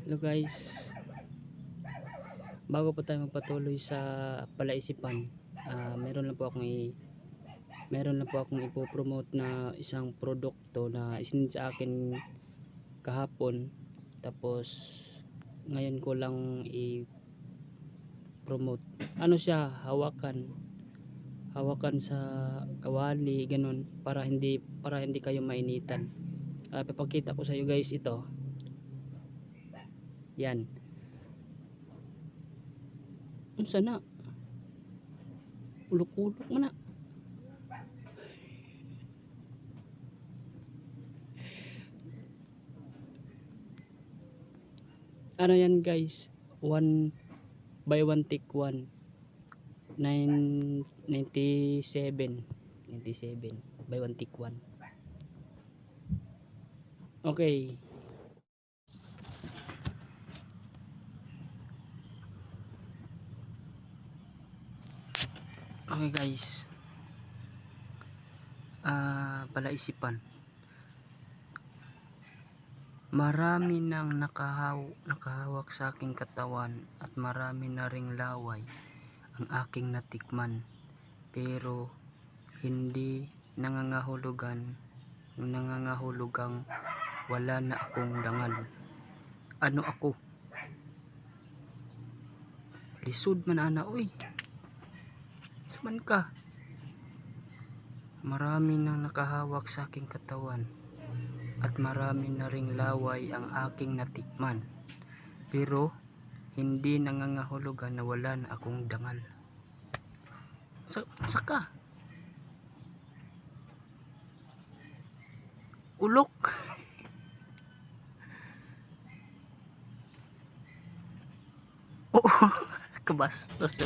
Hello guys, bago po tayo magpatuloy sa palaisipan, meron lang po akong ipopromote na isang produkto na isinend sa akin kahapon. Tapos ngayon ko lang i-promote. Ano siya, hawakan sa kawali, ganun, para hindi kayo mainitan. Papakita ko sa iyo guys ito. Yan. Unsa na? Ulok-ulok mo na. Ano yan guys, 1 buy 1 take 1, 97 buy 1 take 1. Okay, okay guys, palaisipan. Marami nang nakahawak sa aking katawan at marami na ring laway ang aking natikman, pero hindi nangangahulugang wala na akong dangal. Ano ako? Lisod man ana oy. Saman ka? Marami nang nakahawak sa aking katawan at marami na ring laway ang aking natikman, pero hindi nangangahulugan na wala na akong dangal. Saka ulok. Oo. Kabastos.